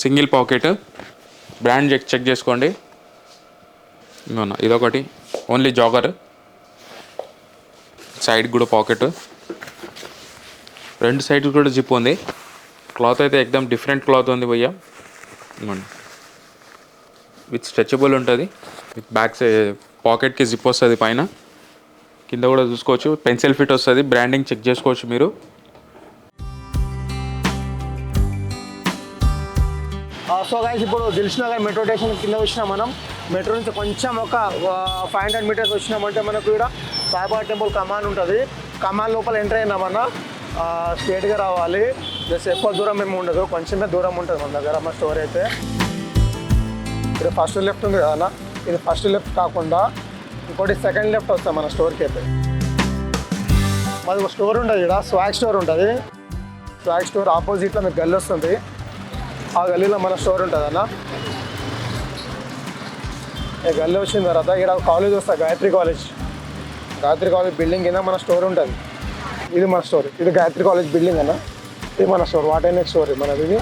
Single pocket, brand check చేసుకోండి. ఇదొకటి only jogger, side కూడా పాకెట్, రెండు సైడ్ కూడా జిప్ ఉంది. క్లాత్ అయితే ఎక్దమ్ డిఫరెంట్ క్లాత్ ఉంది భయ్య. విత్ స్ట్రెచబుల్ ఉంటుంది, విత్ బ్యాక్ పాకెట్కి జిప్ వస్తుంది, పైన కింద కూడా చూసుకోవచ్చు. పెన్సిల్ ఫిట్ వస్తుంది, బ్రాండింగ్ చెక్ చేసుకోవచ్చు మీరు. సో గైస్ ఇప్పుడు దిల్సుఖ్నగర్ మెట్రో స్టేషన్ కింద వచ్చినాం మనం. మెట్రో నుంచి కొంచెం ఒక 500 మీటర్స్ వచ్చినామంటే మనకు ఇక్కడ సాయిబాబా టెంపుల్ కమాన్ ఉంటుంది. కమాన్ లోపల ఎంటర్ అయినామన్నా స్ట్రేట్గా రావాలి. జస్ట్ ఎక్కువ దూరం ఏమి ఉండదు, కొంచెమే దూరం ఉంటుంది మన దగ్గర మా స్టోర్ అయితే. ఇక్కడ ఫస్ట్ లెఫ్ట్ ఉంది కదా అన్న, ఇది ఫస్ట్ లెఫ్ట్ కాకుండా ఇంకోటి సెకండ్ లెఫ్ట్ వస్తాం మన స్టోర్కి అయితే. మాది ఒక స్టోర్ ఉంటుంది ఇక్కడ, స్వాగ్ స్టోర్ ఉంటుంది. స్వాగ్ స్టోర్ ఆపోజిట్లో మీకు గల్లీ వస్తుంది, ఆ గల్లీలో మన స్టోర్ ఉంటుంది అన్న. ఈ గల్లీ వచ్చిన తర్వాత ఇక్కడ కాలేజ్ వస్తుంది, Gayatri college. Gayatri college building కింద మన స్టోర్ ఉంటుంది. ఇది మన స్టోర్, ఇది గాయత్రి కాలేజ్ బిల్డింగ్ అన్న, ఇది మన స్టోర్, వాట్ నెక్స్ట్ స్టోర్ మనది ఇది.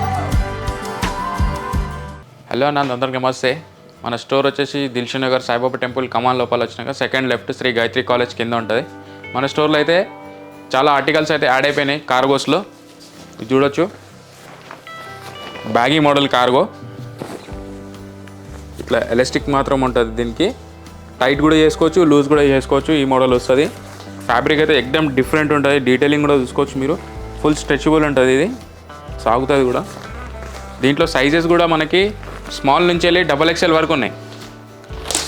హలో అన్న, అందరికీ నమస్తే. మన స్టోర్ వచ్చేసి దిల్సుఖ్నగర్ సాయిబాబా టెంపుల్ కమాన్ లోపల వచ్చినాక second left Shri Gayatri college కింద ఉంటుంది. మన స్టోర్లో అయితే చాలా ఆర్టికల్స్ అయితే యాడ్ అయిపోయినాయి కార్గోస్లో. ఇది చూడొచ్చు, బ్యాగీ మోడల్ కార్గో. ఇట్లా ఎలాస్టిక్ మాత్రం ఉంటుంది, దీనికి టైట్ కూడా చేసుకోవచ్చు, లూజ్ కూడా చేసుకోవచ్చు. ఈ మోడల్ వస్తుంది. ఫ్యాబ్రిక్ అయితే ఎక్దమ్ డిఫరెంట్ ఉంటుంది, డీటెయిలింగ్ కూడా చూసుకోవచ్చు మీరు. ఫుల్ స్ట్రెచబుల్ ఉంటుంది, ఇది సాగుతుంది కూడా. దీంట్లో సైజెస్ కూడా మనకి స్మాల్ నుంచి వెళ్ళి XXL వరకు ఉన్నాయి.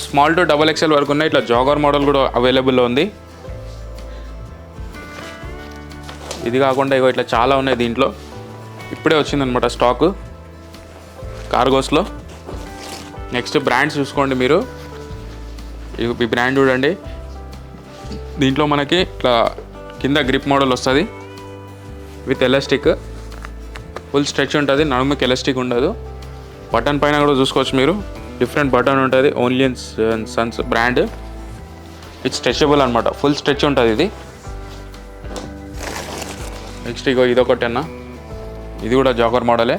స్మాల్ టు XXL వరకు ఉన్నాయి. ఇట్లా జాగర్ మోడల్ కూడా అవైలబుల్లో ఉంది. ఇది కాకుండా ఇగో ఇట్లా చాలా ఉన్నాయి దీంట్లో. ఇప్పుడే వచ్చిందనమాట స్టాకు కార్గోస్లో. నెక్స్ట్ బ్రాండ్స్ చూసుకోండి మీరు. ఈ బ్రాండ్ చూడండి, దీంట్లో మనకి ఇట్లా కింద గ్రిప్ మోడల్ వస్తుంది విత్ ఎలాస్టిక్. ఫుల్ స్ట్రెచ్ ఉంటుంది, నడుముకి ఎలాస్టిక్ ఉండదు. బటన్ పైన కూడా చూసుకోవచ్చు మీరు, డిఫరెంట్ బటన్ ఉంటుంది. Only and Sons brand, it's stretchable అనమాట, ఫుల్ స్ట్రెచ్ ఉంటుంది ఇది. నెక్స్ట్ ఇగో ఇదొకటి అన్న, ఇది కూడా జాగర్ మోడలే.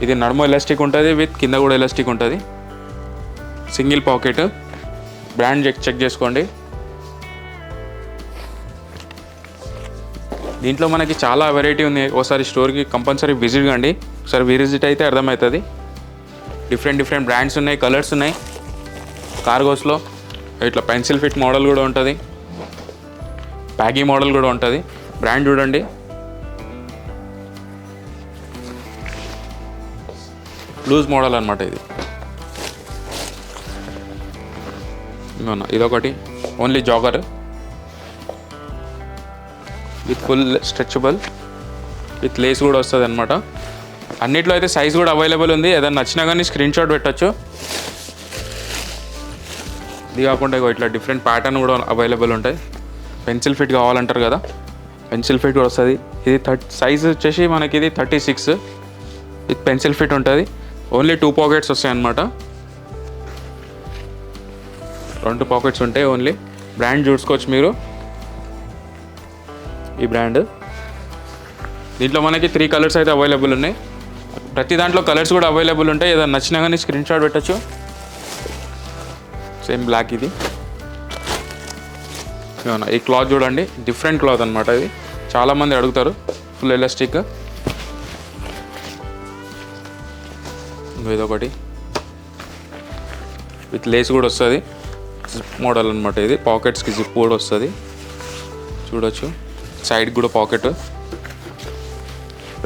ఇది నడుము ఎలాస్టిక్ ఉంటుంది, విత్ కింద కూడా ఎలాస్టిక్ ఉంటుంది. సింగిల్ పాకెట్, బ్రాండ్ చెక్ చేసుకోండి. దీంట్లో మనకి చాలా వెరైటీ ఉంది. ఒకసారి స్టోర్కి కంపల్సరీ విజిట్ కండి, ఒకసారి విజిట్ అయితే అర్థమవుతుంది. డిఫరెంట్ బ్రాండ్స్ ఉన్నాయి, కలర్స్ ఉన్నాయి కార్గోస్లో. ఇట్లా పెన్సిల్ ఫిట్ మోడల్ కూడా ఉంటుంది, బ్యాగీ మోడల్ కూడా ఉంటుంది. బ్రాండ్ చూడండి, లూజ్ మోడల్ అనమాట ఇది. ఇదొకటి only jogger with full stretchable, with lace కూడా వస్తుంది అనమాట. అన్నిట్లో అయితే సైజ్ కూడా అవైలబుల్ ఉంది, ఏదైనా నచ్చినా కానీ స్క్రీన్ షాట్ పెట్టచ్చు. ఇది కాకుండా ఇట్లా డిఫరెంట్ ప్యాటర్న్ కూడా అవైలబుల్ ఉంటాయి. పెన్సిల్ ఫిట్ కావాలంటారు కదా, పెన్సిల్ ఫిట్ కూడా వస్తుంది. ఇది సైజ్ వచ్చేసి మనకి ఇది 36 విత్ పెన్సిల్ ఫిట్ ఉంటుంది. ఓన్లీ 2 పాకెట్స్ వస్తాయి అన్నమాట, 2 పాకెట్స్ ఉంటాయి ఓన్లీ. బ్రాండ్ చూసుకోవచ్చు మీరు, ఈ బ్రాండ్. దీంట్లో మనకి 3 కలర్స్ అయితే అవైలబుల్ ఉన్నాయి. ప్రతి దాంట్లో కలర్స్ కూడా అవైలబుల్ ఉంటాయి, ఏదైనా నచ్చినా కానీ స్క్రీన్ షాట్ పెట్టచ్చు. సేమ్ బ్లాక్ ఇది. ఈ క్లాత్ చూడండి, డిఫరెంట్ క్లాత్ అనమాట ఇది, చాలామంది అడుగుతారు. Full elastic. ఇదొకటి విత్ లేస్ కూడా వస్తుంది, జిప్ మోడల్ అనమాట ఇది. పాకెట్స్కి జిప్ కూడా వస్తుంది, చూడొచ్చు. సైడ్ కూడా పాకెట్,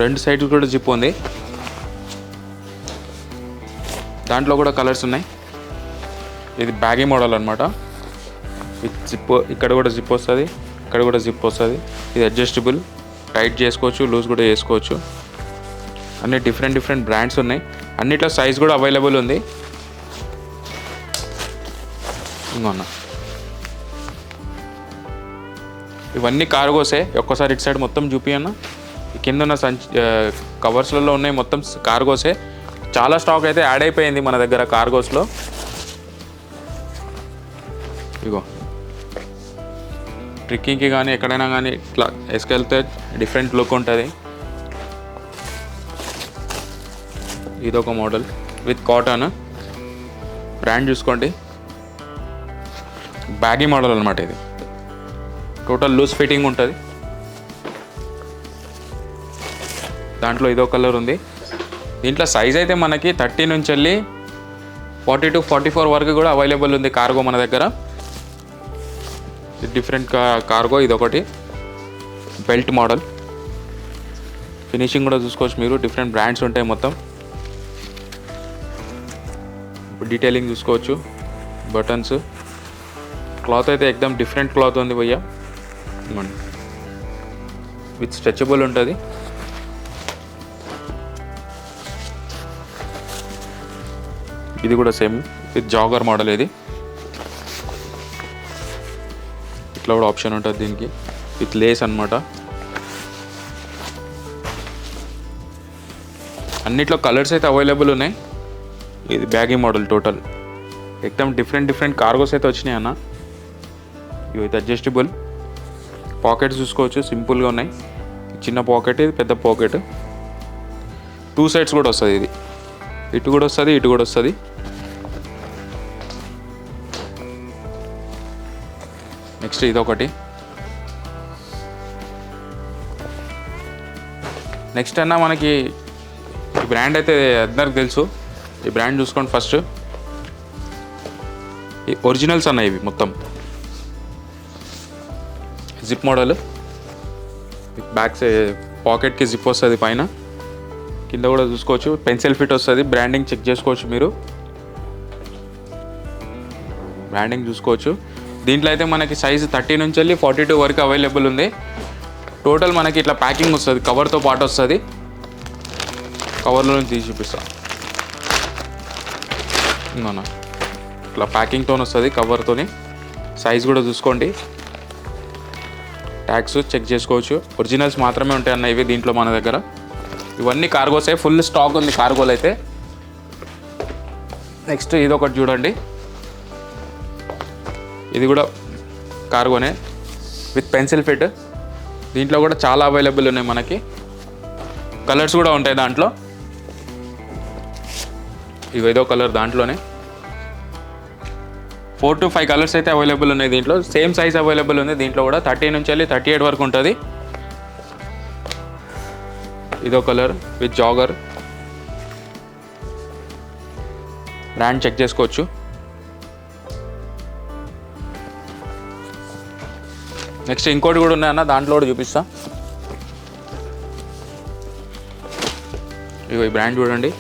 రెండు సైడ్ కూడా జిప్ ఉంది. దాంట్లో కూడా కలర్స్ ఉన్నాయి. ఇది బ్యాగీ మోడల్ అనమాట, విత్ జిప్. ఇక్కడ కూడా జిప్ వస్తుంది, ఇక్కడ కూడా జిప్ వస్తుంది. ఇది అడ్జస్టబుల్, టైట్ చేసుకోవచ్చు, లూజ్ కూడా చేసుకోవచ్చు. అన్ని డిఫరెంట్ బ్రాండ్స్ ఉన్నాయి. అన్నిట్లో సైజ్ కూడా అవైలబుల్ ఉంది. ఇంకొన్న ఇవన్నీ కార్గోసే. ఒక్కసారి ఇటు సైడ్ మొత్తం చూపి అన్న. కింద ఉన్న కవర్స్లలో ఉన్నాయి మొత్తం కార్గోసే. చాలా స్టాక్ అయితే యాడ్ అయిపోయింది మన దగ్గర కార్గోస్లో. ఇగో ట్రిక్కింగ్కి కానీ ఎక్కడైనా కానీ ఇట్లా వేసుకెళ్తే డిఫరెంట్ లుక్ ఉంటుంది. ఇదొక మోడల్ విత్ కాటన్. బ్రాండ్ చూసుకోండి, బ్యాగీ మోడల్ అనమాట ఇది. టోటల్ లూజ్ ఫిట్టింగ్ ఉంటుంది. దాంట్లో ఇదో కలర్ ఉంది. దీంట్లో సైజ్ అయితే మనకి 30 నుంచి వెళ్ళి 40 to 44 వరకు కూడా అవైలబుల్ ఉంది కార్గో మన దగ్గర. డిఫరెంట్ కార్గో ఇదొకటి బెల్ట్ మోడల్. ఫినిషింగ్ కూడా చూసుకోవచ్చు మీరు, డిఫరెంట్ బ్రాండ్స్ ఉంటాయి మొత్తం. డీటెయిలింగ్ చూసుకోవచ్చు, బటన్స్. క్లాత్ అయితే ఎక్దమ్ డిఫరెంట్ క్లాత్ ఉంది భయ్యా, విత్ స్ట్రెచబుల్ ఉంటుంది. ఇది కూడా సేమ్ విత్ జాగర్ మోడల్. ఇది ఇట్లా కూడా ఆప్షన్ ఉంటుంది దీనికి, విత్ లేస్ అన్నమాట. అన్నిట్లో కలర్స్ అయితే అవైలబుల్ ఉన్నాయి. ఇది బ్యాగీ మోడల్. టోటల్ ఎక్దమ్ డిఫరెంట్ కార్గోస్ అయితే వచ్చినాయి అన్న. ఇవి అయితే అడ్జస్టబుల్. పాకెట్స్ చూసుకోవచ్చు, సింపుల్గా ఉన్నాయి. చిన్న పాకెట్, ఇది పెద్ద పాకెట్. 2 సైడ్స్ కూడా వస్తుంది. ఇది ఇటు కూడా వస్తుంది, ఇటు కూడా వస్తుంది. నెక్స్ట్ ఇదొకటి. నెక్స్ట్ అన్న మనకి ఈ బ్రాండ్ అయితే అందరికి తెలుసు. ఈ బ్రాండ్ చూసుకోండి ఫస్ట్. ఈ ఒరిజినల్స్ అన్న ఇవి మొత్తం. జిప్ మోడల్, బ్యాక్ పాకెట్కి జిప్ వస్తుంది పైన. కింద కూడా చూసుకోవచ్చు, పెన్సిల్ ఫిట్ వస్తుంది. బ్రాండింగ్ చెక్ చేసుకోవచ్చు మీరు, బ్రాండింగ్ చూసుకోవచ్చు. దీంట్లో అయితే మనకి సైజు 30 నుంచి వెళ్ళి 42 వరకు అవైలబుల్ ఉంది. టోటల్ మనకి ఇట్లా ప్యాకింగ్ వస్తుంది, కవర్తో పాటు వస్తుంది. కవర్లో నుంచి తీసి చూపిస్తాను. ఇంకోనా ఇట్లా ప్యాకింగ్తో వస్తుంది, కవర్తోని. సైజ్ కూడా చూసుకోండి, ట్యాగ్స్ చెక్ చేసుకోవచ్చు. ఒరిజినల్స్ మాత్రమే ఉంటాయి అన్న ఇవి దీంట్లో మన దగ్గర. ఇవన్నీ కార్గోసే, ఫుల్ స్టాక్ ఉంది కార్గోలు అయితే. నెక్స్ట్ ఇదొకటి చూడండి, ఇది కూడా కార్గోనే విత్ పెన్సిల్ ఫిట్. దీంట్లో కూడా చాలా అవైలబుల్ ఉన్నాయి మనకి. కలర్స్ కూడా ఉంటాయి దాంట్లో. ఇవి ఏదో కలర్ దాంట్లోనే 4 to 5 కలర్స్ అయితే అవైలబుల్ ఉన్నాయి దీంట్లో. సేమ్ సైజ్ అవైలబుల్ ఉంది దీంట్లో కూడా. 30 నుంచి వెళ్ళి 38 వరకు ఉంటుంది. ఇదో colour with jogger. Brand check చేసుకోవచ్చు. నెక్స్ట్ ఇంకోటి కూడా ఉన్నాయన్న, దాంట్లో కూడా చూపిస్తా. ఇగో ఈ బ్రాండ్ చూడండి.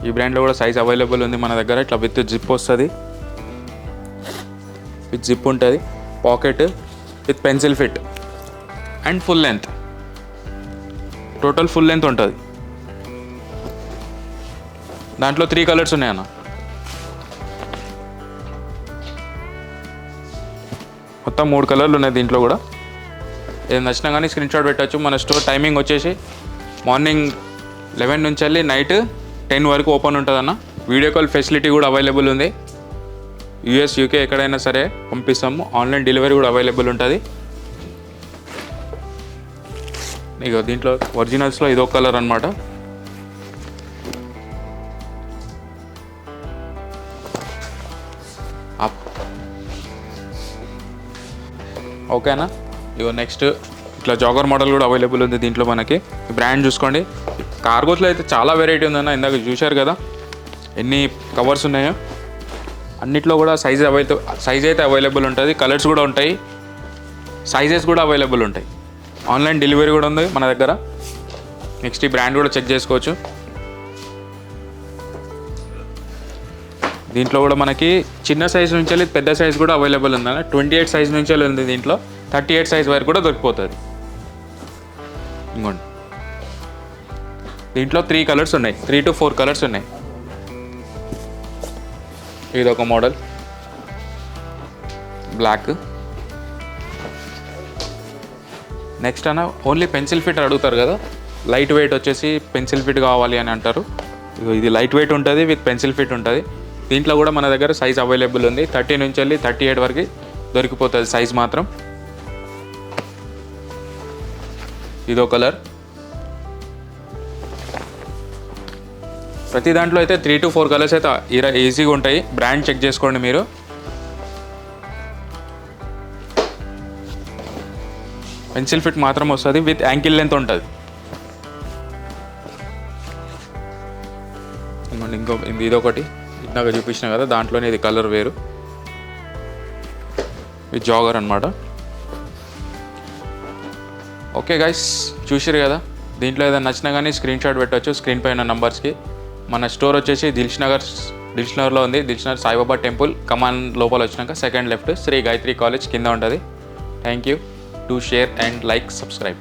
ఈ బ్రాండ్లో కూడా సైజ్ అవైలబుల్ ఉంది మన దగ్గర. ఇట్లా విత్ జిప్ వస్తుంది, విత్ జిప్ ఉంటుంది. Pocket with pencil fit and full length. Total full length ఉంటుంది. దాంట్లో 3 కలర్స్ ఉన్నాయన్న. మొత్తం 3 కలర్లు ఉన్నాయి దీంట్లో కూడా. ఏది నచ్చినా కానీ స్క్రీన్ షాట్ పెట్టచ్చు. మన స్టోర్ టైమింగ్ వచ్చేసి మార్నింగ్ 11 నుంచి వెళ్ళి నైట్ 10 వరకు ఓపెన్ ఉంటుందన్న. వీడియో కాల్ ఫెసిలిటీ కూడా అవైలబుల్ ఉంది. US, UK ఎక్కడైనా సరే పంపిస్తాము. ఆన్లైన్ డెలివరీ కూడా అవైలబుల్ ఉంటుంది. ఇక దీంట్లో ఒరిజినల్స్లో ఇదో కలర్ అనమాట. ఓకేనా. ఇగో నెక్స్ట్ ఇట్లా జాగర్ మోడల్ కూడా అవైలబుల్ ఉంది దీంట్లో మనకి. బ్రాండ్ చూసుకోండి. కార్గోస్లో అయితే చాలా వెరైటీ ఉందన్న, ఇందాక చూశారు కదా ఎన్ని కవర్స్ ఉన్నాయో. అన్నిట్లో కూడా సైజ్ అయితే అవైలబుల్ ఉంటుంది. కలర్స్ కూడా ఉంటాయి, సైజెస్ కూడా అవైలబుల్ ఉంటాయి. ఆన్లైన్ డెలివరీ కూడా ఉంది మన దగ్గర. నెక్స్ట్ ఈ బ్రాండ్ కూడా చెక్ చేసుకోవచ్చు. దీంట్లో కూడా మనకి చిన్న సైజ్ నుంచి వెళ్ళి పెద్ద సైజ్ కూడా అవైలబుల్ ఉందన్న. 28 సైజ్ నుంచి వెళ్ళి ఉంది దీంట్లో. 38 సైజ్ వరకు కూడా దొరికిపోతుంది. ఇంకోండి దీంట్లో 3 కలర్స్ ఉన్నాయి, 3 to 4 కలర్స్ ఉన్నాయి. ఇదొక మోడల్ బ్లాక్. నెక్స్ట్ అన్న ఓన్లీ పెన్సిల్ ఫిట్ అడుగుతారు కదా, లైట్ వెయిట్ వచ్చేసి పెన్సిల్ ఫిట్ కావాలి అని అంటారు. ఇది లైట్ వెయిట్ ఉంటుంది, విత్ పెన్సిల్ ఫిట్ ఉంటుంది. దీంట్లో కూడా మన దగ్గర సైజ్ అవైలబుల్ ఉంది. 30 నుంచి వెళ్ళి 38 వరకు దొరికిపోతుంది సైజ్ మాత్రం. ఇదో కలర్ ప్రతి దాంట్లో అయితే 3 to 4 కలర్స్ అయితే ఈజీగా ఉంటాయి. బ్రాండ్ చెక్ చేసుకోండి మీరు. పెన్సిల్ ఫిట్ మాత్రం వస్తుంది, విత్ యాంకిల్ లెంత్ ఉంటుంది. ఇదొకటి ఇందాక చూపించిన కదా, దాంట్లోనే ఇది కలర్ వేరు. ఇది జాగర్ అనమాట. ఓకే గైస్, చూసారు కదా. దీంట్లో ఏదైనా నచ్చినా కానీ స్క్రీన్ షాట్ పెట్టవచ్చు స్క్రీన్ పైన నంబర్స్కి. మన స్టోర్ వచ్చేసి దిల్షునగర్లో ఉంది. దిల్షునగర్ సాయిబాబా టెంపుల్ కమాన్ లోపల వచ్చినాక second left Shri Gayatri college కింద ఉంటుంది. Thank you. Do share and like, subscribe.